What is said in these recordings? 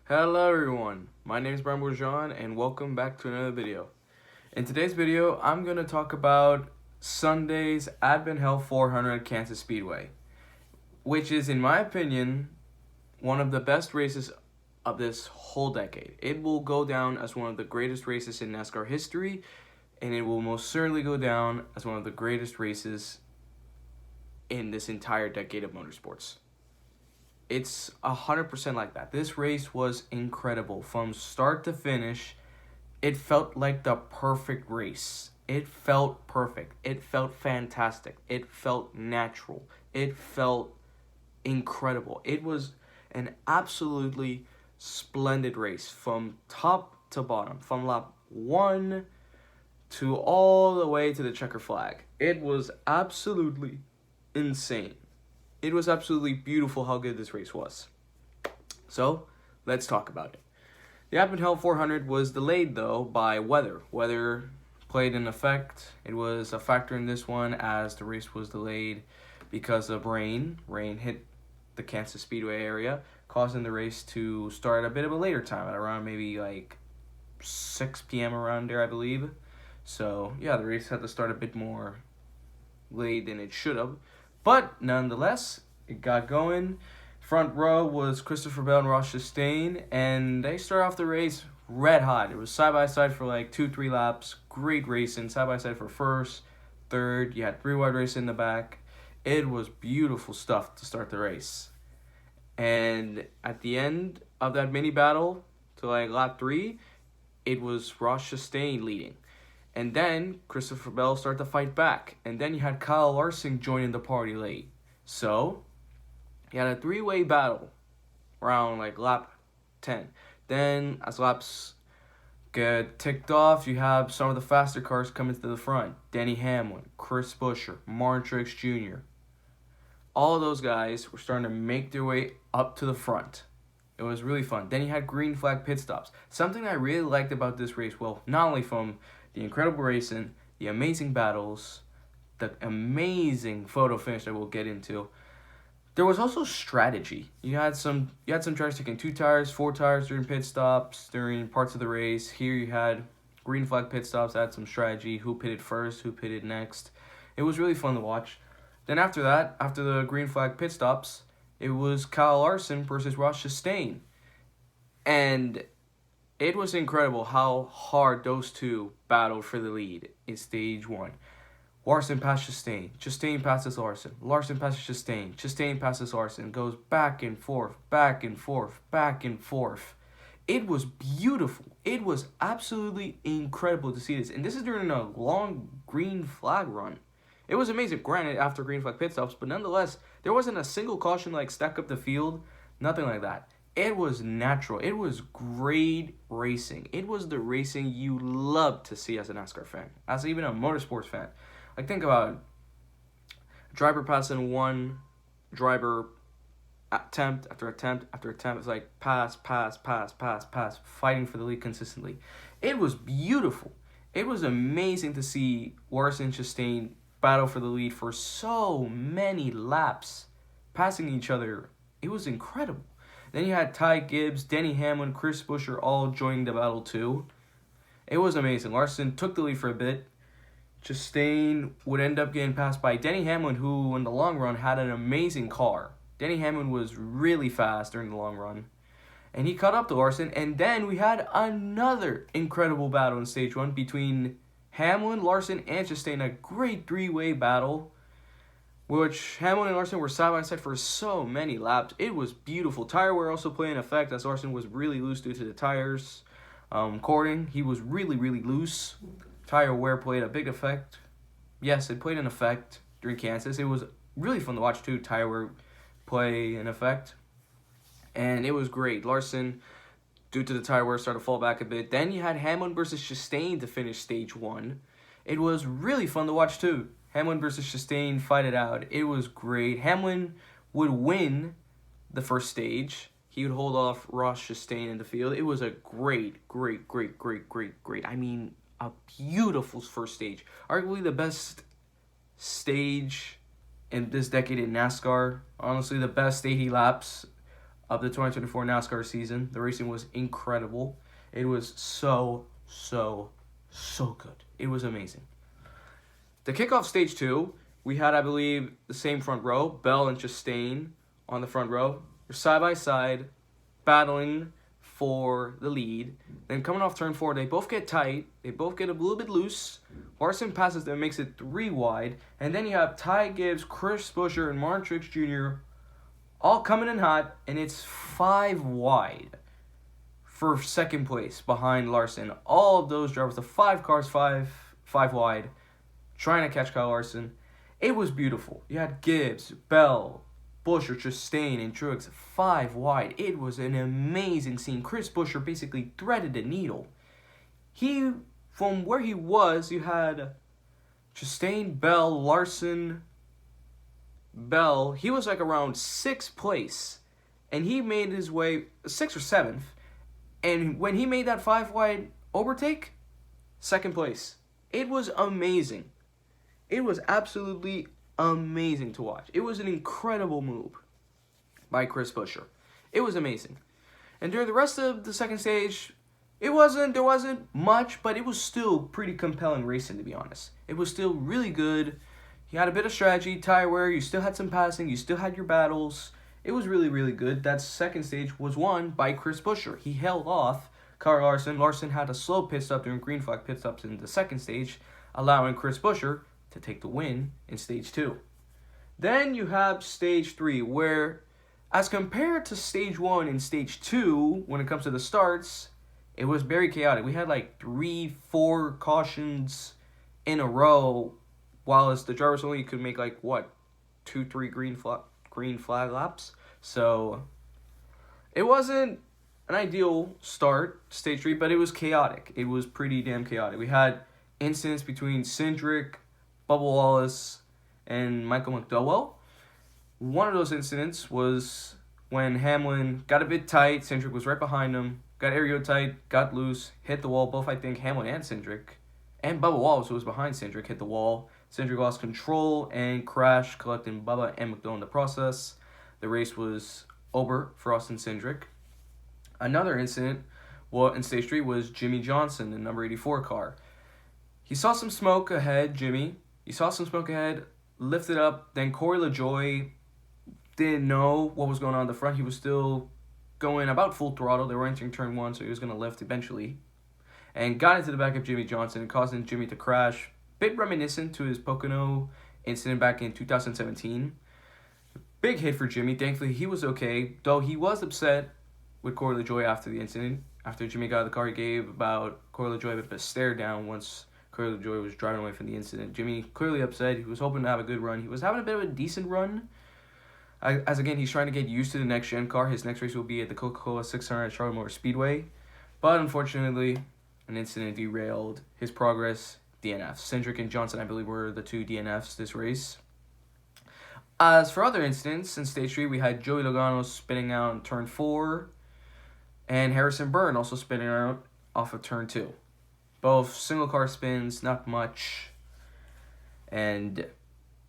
Hello everyone, my name is Brian Bourgeon and welcome back to another video. In today's video, I'm going to talk about Sunday's Advent Hell 400 at Kansas Speedway, which is, in my opinion, one of the best races of this whole decade. It will go down as one of the greatest races in NASCAR history, and it will most certainly go down as one of the greatest races in this entire decade of motorsports. It's 100% like that. This race was incredible. From start to finish, it felt like the perfect race. It felt perfect. It felt fantastic. It felt natural. It felt incredible. It was an absolutely splendid race from top to bottom, from lap 1 to all the way to the checker flag. It was absolutely insane. It was absolutely beautiful how good this race was. So, let's talk about it. The Advent Hell 400 was delayed, though, by weather. Weather played an effect. It was a factor in this one as the race was delayed because of rain. Rain hit the Kansas Speedway area, causing the race to start at a bit of a later time, at around maybe like 6 p.m. around there, I believe. So, yeah, the race had to start a bit more late than it should have. But nonetheless, it got going. Front row was Christopher Bell and Ross Chastain, and they started off the race red hot. It was side-by-side for like 2-3 laps. Great racing, side-by-side for first, third. You had 3 wide race in the back. It was beautiful stuff to start the race. And at the end of that mini battle, to like lap 3, it was Ross Chastain leading. And then Christopher Bell started to fight back. And then you had Kyle Larson joining the party late. So, you had a 3-way battle around like lap 10. Then, as laps get ticked off, you have some of the faster cars coming to the front. Denny Hamlin, Chris Buescher, Martin Truex Jr. All of those guys were starting to make their way up to the front. It was really fun. Then you had green flag pit stops. Something I really liked about this race, well, not only from the incredible racing, the amazing battles, the amazing photo finish that we'll get into, there was also strategy. You had some drivers taking 2 tires, 4 tires during pit stops, during parts of the race. Here you had green flag pit stops, had some strategy, who pitted first, who pitted next. It was really fun to watch. Then after that, after the green flag pit stops, it was Kyle Larson versus Ross Chastain. And it was incredible how hard those two battled for the lead in stage 1. Larson passed Chastain. Chastain passes Larson. Larson passes Chastain. Chastain passes Larson. Goes back and forth, back and forth, back and forth. It was beautiful. It was absolutely incredible to see this. And this is during a long green flag run. It was amazing. Granted, after green flag pit stops, but nonetheless, there wasn't a single caution like stack up the field. Nothing like that. It was natural. It was great racing. It was the racing you love to see as a NASCAR fan, as even a motorsports fan. Like, think about driver passing one driver, attempt after attempt after attempt. It's like pass, fighting for the lead consistently. It was beautiful. It was amazing to see Larson and Chastain battle for the lead for so many laps, passing each other. It was incredible. Then you had Ty Gibbs, Denny Hamlin, Chris Buescher all joining the battle too. It was amazing. Larson took the lead for a bit. Chastain would end up getting passed by Denny Hamlin, who in the long run had an amazing car. Denny Hamlin was really fast during the long run. And he caught up to Larson. And then we had another incredible battle in stage 1 between Hamlin, Larson, and Chastain. A great 3-way battle, which Hamlin and Larson were side-by-side for so many laps. It was beautiful. Tire wear also played an effect, as Larson was really loose due to the tires. Cording, he was really loose. Tire wear played a big effect. Yes, it played an effect during Kansas. It was really fun to watch, too, tire wear play an effect. And it was great. Larson, due to the tire wear, started to fall back a bit. Then you had Hamlin versus Chastain to finish stage 1. It was really fun to watch, too. Hamlin versus Chastain fight it out. It was great. Hamlin would win the first stage. He would hold off Ross Chastain in the field. It was a great. I mean, a beautiful first stage. Arguably the best stage in this decade in NASCAR. Honestly, the best 80 laps of the 2024 NASCAR season. The racing was incredible. It was so good. It was amazing. To kick off stage 2, we had, I believe, the same front row, Bell and Chastain on the front row. They're side by side, battling for the lead. Then coming off turn 4, they both get tight. They both get a little bit loose. Larson passes them, makes it 3 wide. And then you have Ty Gibbs, Chris Buescher, and Martin Truex Jr. all coming in hot, and it's 5 wide for second place behind Larson. All of those drivers, the 5 cars, five wide, trying to catch Kyle Larson. It was beautiful. You had Gibbs, Bell, Buescher, Chastain, and Truex 5 wide. It was an amazing scene. Chris Buescher basically threaded the needle. From where he was, you had Chastain, Bell, Larson, Bell. He was like around 6th place, and he made his way 6th or 7th. And when he made that 5 wide overtake, 2nd place. It was amazing. It was absolutely amazing to watch. It was an incredible move by Chris Buescher. It was amazing. And during the rest of the second stage, there wasn't much, but it was still pretty compelling racing, to be honest. It was still really good. You had a bit of strategy, tire wear, you still had some passing, you still had your battles. It was really good. That second stage was won by Chris Buescher. He held off Kyle Larson. Larson had a slow pit stop during green flag pit stops in the second stage, allowing Chris Buescher to take the win in stage 2. Then you have stage 3, where as compared to stage 1 and stage 2, when it comes to the starts, it was very chaotic. We had like 3-4 cautions in a row, whilst the drivers only could make like 2-3 green flag laps. So it wasn't an ideal start, stage 3, but it was chaotic. It was pretty damn chaotic. We had incidents between Cindric, Bubba Wallace, and Michael McDowell. One of those incidents was when Hamlin got a bit tight. Cindric was right behind him, got aero tight, got loose, hit the wall. Both, I think, Hamlin and Cindric, and Bubba Wallace, who was behind Cindric, hit the wall. Cindric lost control and crashed, collecting Bubba and McDowell in the process. The race was over for Austin Cindric. Another incident in stage 3 was Jimmy Johnson, the number 84 car. He saw some smoke ahead, Jimmy. He saw some smoke ahead, lifted up. Then Corey LaJoie didn't know what was going on in the front. He was still going about full throttle. They were entering turn 1, so he was going to lift eventually. And got into the back of Jimmy Johnson, causing Jimmy to crash. Bit reminiscent to his Pocono incident back in 2017. Big hit for Jimmy. Thankfully, he was okay, though he was upset with Corey LaJoie after the incident. After Jimmy got out of the car, he gave Corey LaJoie a stare down once Corey LaJoie was driving away from the incident. Jimmy clearly upset. He was hoping to have a good run. He was having a bit of a decent run. As again, he's trying to get used to the next gen car. His next race will be at the Coca-Cola 600 at Charlotte Motor Speedway. But unfortunately, an incident derailed his progress. DNFs. Cindric and Johnson, I believe, were the 2 DNFs this race. As for other incidents, in stage 3, we had Joey Logano spinning out in turn 4, and Harrison Byrne also spinning out off of turn 2. Both single car spins, not much. And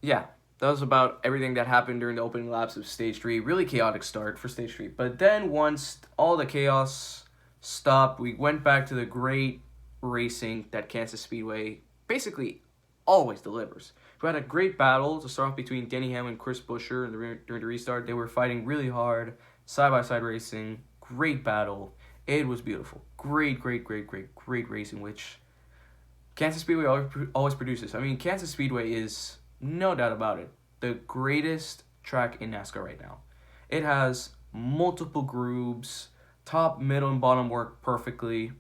yeah, that was about everything that happened during the opening laps of stage 3. Really chaotic start for stage 3. But then once all the chaos stopped, we went back to the great racing that Kansas Speedway basically always delivers. We had a great battle to start off between Denny Hamlin and Chris Buescher during the restart. They were fighting really hard, side-by-side racing, great battle. It was beautiful. Great racing, which Kansas Speedway always produces. I mean, Kansas Speedway is, no doubt about it, the greatest track in NASCAR right now. It has multiple grooves, top, middle, and bottom work perfectly.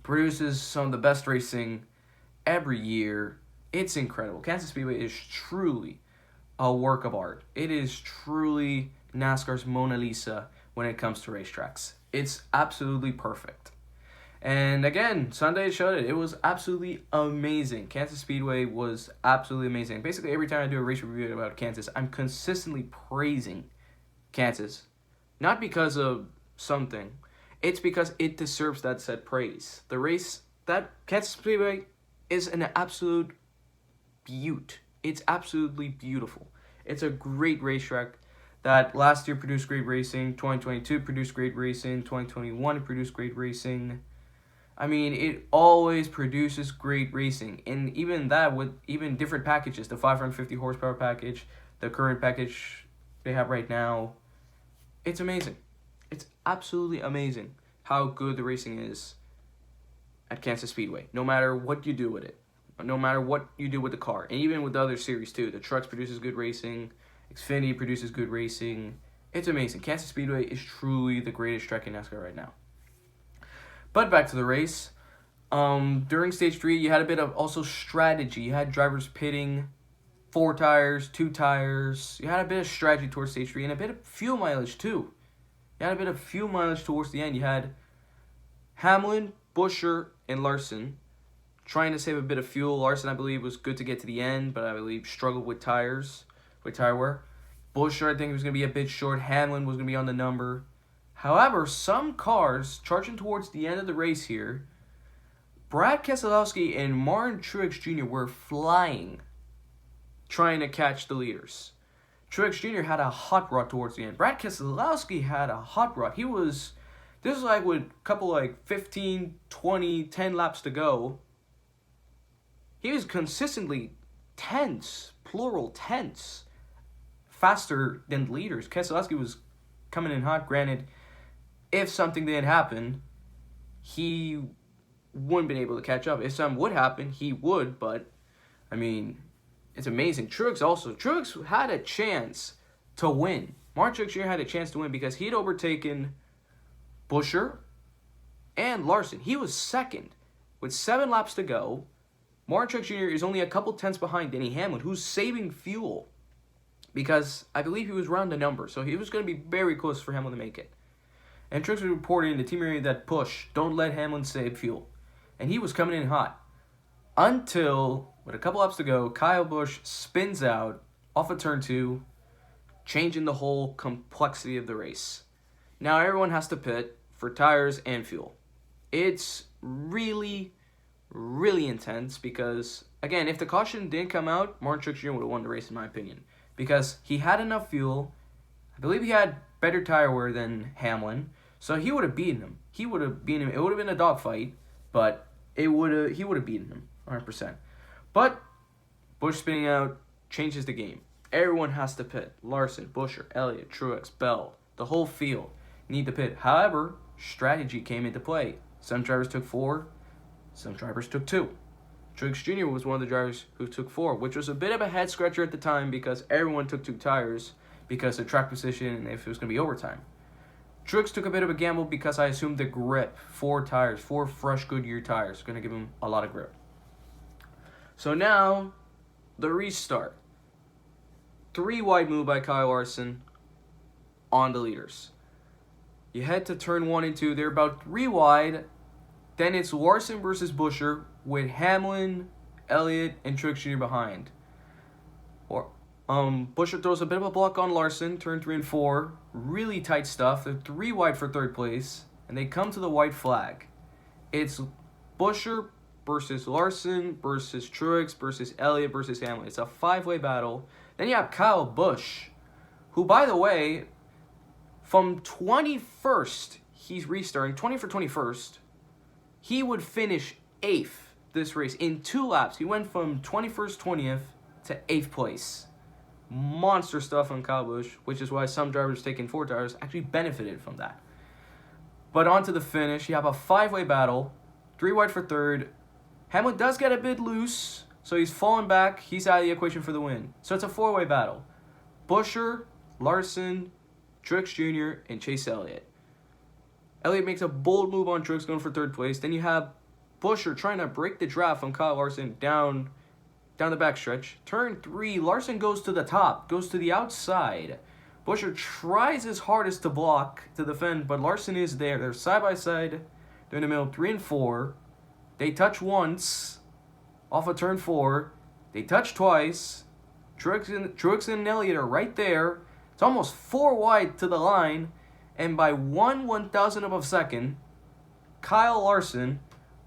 Produces some of the best racing every year. It's incredible. Kansas Speedway is truly a work of art. It is truly NASCAR's Mona Lisa when it comes to racetracks. It's absolutely perfect. And again, Sunday showed it. It was absolutely amazing. Kansas Speedway was absolutely amazing. Basically, every time I do a race review about Kansas, I'm consistently praising Kansas. Not because of something. It's because it deserves that said praise. The race, that Kansas Speedway is an absolute beaut. It's absolutely beautiful. It's a great racetrack. that last year produced great racing, 2022 produced great racing, 2021 produced great racing. I mean, it always produces great racing. And even that with even different packages, the 550 horsepower package, the current package they have right now. It's amazing. It's absolutely amazing how good the racing is at Kansas Speedway. No matter what you do with it. No matter what you do with the car. And even with the other series too. The trucks produces good racing. Xfinity produces good racing. It's amazing. Kansas Speedway is truly the greatest track in NASCAR right now. But back to the race. During stage 3, you had a bit of also strategy. You had drivers pitting 4 tires, 2 tires. You had a bit of strategy towards stage 3 and a bit of fuel mileage too. You had a bit of fuel mileage towards the end. You had Hamlin, Buescher, and Larson trying to save a bit of fuel. Larson, I believe, was good to get to the end, but I believe struggled with tires, with tire wear. Buescher, I think, was going to be a bit short. Hamlin was going to be on the number. However, some cars charging towards the end of the race here, Brad Keselowski and Martin Truex Jr. were flying, trying to catch the leaders. Truex Jr. had a hot rod towards the end. Brad Keselowski had a hot rod. This was like with a couple like 15, 20, 10 laps to go. He was consistently tenths, plural tenths, faster than the leaders. Keselowski was coming in hot. Granted, if something didn't happen, he wouldn't been able to catch up. If something would happen, he would, but, I mean, it's amazing. Truex had a chance to win. Martin Truex Jr. had a chance to win because he had overtaken Buescher and Larson. He was second with 7 laps to go. Martin Truex Jr. is only a couple tenths behind Denny Hamlin, who's saving fuel because I believe he was around the number, so he was going to be very close for Hamlin to make it. And Truex was reporting in the team area that push, don't let Hamlin save fuel. And he was coming in hot. Until, with a couple laps to go, Kyle Busch spins out off of turn 2, changing the whole complexity of the race. Now everyone has to pit for tires and fuel. It's really, really intense because, again, if the caution didn't come out, Martin Truex Jr. would have won the race in my opinion. Because he had enough fuel. I believe he had better tire wear than Hamlin. So he would have beaten him. It would have been a dogfight, but he would have beaten him 100%. But Busch spinning out changes the game. Everyone has to pit. Larson, Buescher, Elliott, Truex, Bell, the whole field need to pit. However, strategy came into play. Some drivers took 4, some drivers took 2. Truex Jr. was one of the drivers who took 4, which was a bit of a head scratcher at the time because everyone took 2 tires because of track position and if it was going to be overtime. Truex took a bit of a gamble because I assumed the grip, 4 tires, 4 fresh Goodyear tires, going to give him a lot of grip. So now, the restart. 3 wide move by Kyle Larson on the leaders. You head to turn 1 and 2. They're about 3 wide. Then it's Larson versus Buescher with Hamlin, Elliott, and Truex Jr. behind. Buescher throws a bit of a block on Larson, turn 3 and 4. Really tight stuff. They're 3 wide for 3rd place. And they come to the white flag. It's Buescher versus Larson versus Truex versus Elliott versus Hamlin. It's a 5-way battle. Then you have Kyle Busch, who, by the way, from 21st, he's restarting, 20 for 21st. He would finish 8th this race. In 2 laps, he went from 21st, 20th to 8th place. Monster stuff on Kyle Busch, which is why some drivers taking 4 tires actually benefited from that. But on to the finish. You have a 5-way battle, 3 wide for 3rd. Hamlin does get a bit loose, so he's falling back. He's out of the equation for the win. So it's a 4-way battle. Buescher, Larson, Truex Jr., and Chase Elliott. Elliott makes a bold move on Truex going for 3rd place. Then you have Buescher trying to break the draft from Kyle Larson down the backstretch. Turn 3, Larson goes to the top, goes to the outside. Buescher tries his hardest to block, to defend, but Larson is there. They're side by side. They're in the middle, 3 and 4. They touch once off of turn 4. They touch twice. Truex and Elliott are right there. It's almost 4 wide to the line. And by 1/1000th of a second, Kyle Larson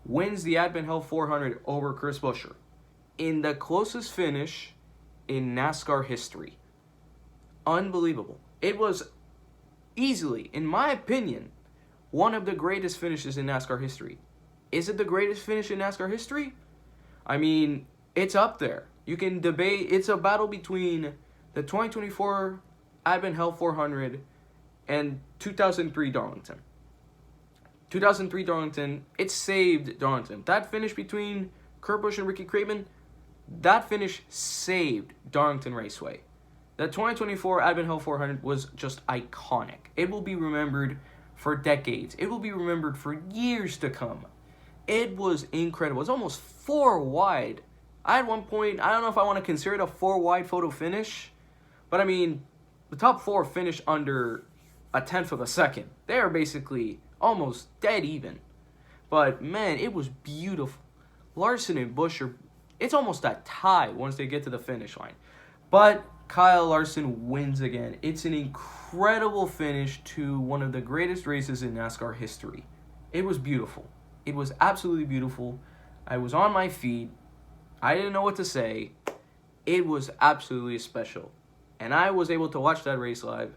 wins the Advent Health 400 over Chris Buescher in the closest finish in NASCAR history. Unbelievable. It was easily, in my opinion, one of the greatest finishes in NASCAR history. Is it the greatest finish in NASCAR history? I mean, it's up there. You can debate. It's a battle between the 2024 Advent Hell 400 and 2003 Darlington. 2003 Darlington, it saved Darlington. That finish between Kurt Busch and Ricky Craven, that finish saved Darlington Raceway. The 2024 Advent Hell 400 was just iconic. It will be remembered for decades. It will be remembered for years to come. It was incredible. It's almost 4 wide. I at one point, I don't know if I want to consider it a 4 wide photo finish, but I mean, the top 4 finished under a tenth of a second. They are basically almost dead even. But man, it was beautiful. Larson and Busch it's almost a tie once they get to the finish line. But Kyle Larson wins again. It's an incredible finish to one of the greatest races in NASCAR history. It was beautiful. It was absolutely beautiful. I was on my feet. I didn't know what to say. It was absolutely special. And I was able to watch that race live.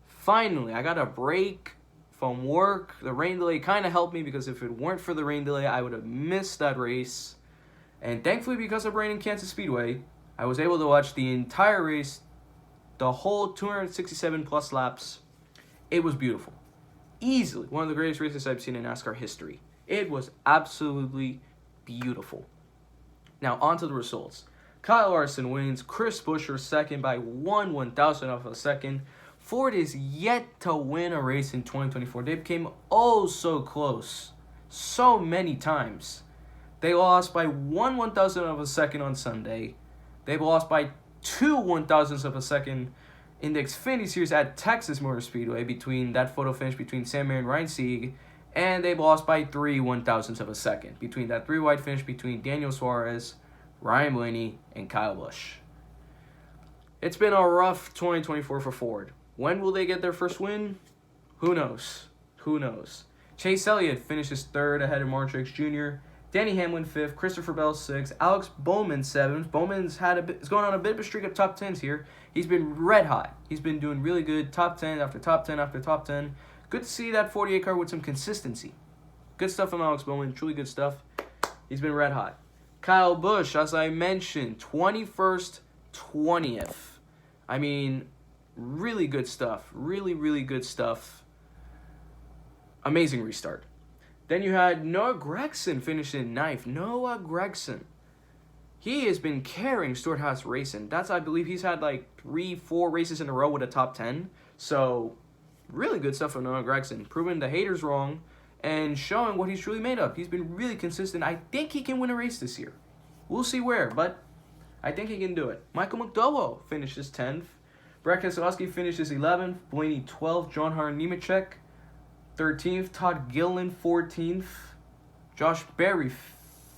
Finally, I got a break from work. The rain delay kind of helped me because if it weren't for the rain delay, I would have missed that race. And thankfully, because of rain in Kansas Speedway, I was able to watch the entire race, the whole 267 plus laps. It was beautiful. Easily one of the greatest races I've seen in NASCAR history. It was absolutely beautiful. Now, on to the results. Kyle Larson wins. Chris Buescher second by 1/1000th of a second. Ford is yet to win a race in 2024. They became oh so close. So many times. They lost by 1/1000th of a second on Sunday. They lost by 2/1000ths of a second in the Xfinity Series at Texas Motor Speedway between that photo finish between Sam Mayer and Ryan Sieg. And they lost by 3/1000ths of a second between that 3-wide finish between Daniel Suarez, Ryan Blaney, and Kyle Busch. It's been a rough 2024 for Ford. When will they get their first win? Who knows? Who knows? Chase Elliott finishes 3rd ahead of Martrix Jr., Danny Hamlin 5th, Christopher Bell 6th, Alex Bowman 7th. Bowman's is going on a bit of a streak of top 10s here. He's been red hot. He's been doing really good, top 10 after top 10 after top 10. Good to see that 48 car with some consistency. Good stuff from Alex Bowman, truly good stuff. He's been red hot. Kyle Busch, as I mentioned, 21st, 20th. I mean, really good stuff. Really, really good stuff. Amazing restart. Then you had Noah Gragson finishing 9th. Noah Gragson. He has been carrying Stewart-Haas Racing. I believe he's had like 3-4 races in a row with a top 10. So, really good stuff from Noah Gragson. Proving the haters wrong and showing what he's truly made of. He's been really consistent. I think he can win a race this year. We'll see where, but I think he can do it. Michael McDowell finishes 10th. Brad Keselowski finishes 11th. Blaney 12th. John Hunter Nemechek 13th. Todd Gilliland 14th. Josh Berry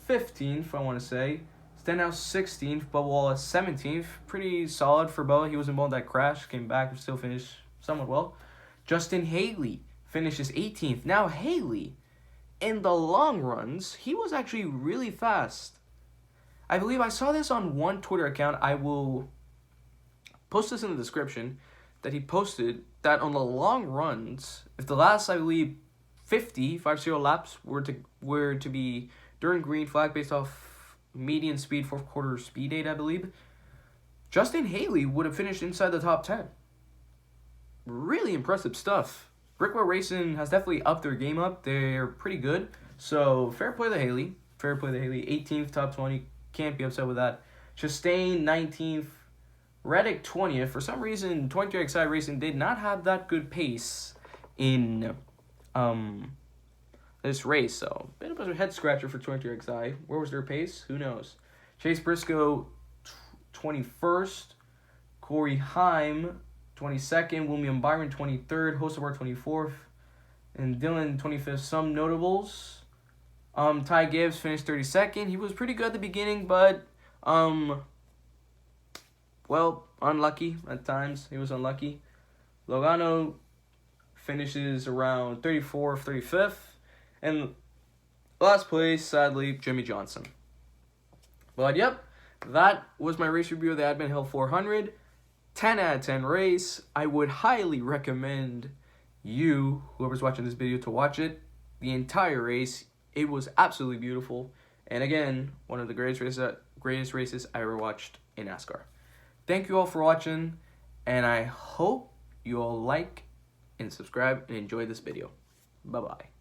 15th, I want to say. Stenhouse 16th. Bubba Wallace 17th. Pretty solid for Bubba. He was involved in that crash. Came back and still finished somewhat well. Justin Haley finishes 18th. Now, Haley, in the long runs, he was actually really fast. I believe I saw this on one Twitter account. I will post this in the description. That he posted that on the long runs, if the last, I believe, 50 laps were to be during green flag based off median speed, fourth quarter speed data, I believe, Justin Haley would have finished inside the top 10. Really impressive stuff. Brickwell Racing has definitely upped their game up. They're pretty good. So, fair play to Haley. Fair play to Haley. 18th, top 20. Can't be upset with that. Chastain, 19th. Reddick, 20th. For some reason, 23XI Racing did not have that good pace in this race. So, bit of a head-scratcher for 23XI. Where was their pace? Who knows? Chase Briscoe, 21st. Corey Heim, 22nd. William Byron, 23rd. Hocevar, 24th. And Dylan, 25th. Some notables. Ty Gibbs finished 32nd. He was pretty good at the beginning, but, well, unlucky at times. He was unlucky. Logano finishes around 34th, 35th. And last place, sadly, Jimmy Johnson. But, yep, that was my race review of the Advent Hill 400. 10 out of 10 race. I would highly recommend you, whoever's watching this video, to watch it. The entire race, it was absolutely beautiful. And again, one of the greatest races I ever watched in NASCAR. Thank you all for watching, and I hope you all like and subscribe and enjoy this video. Bye-bye.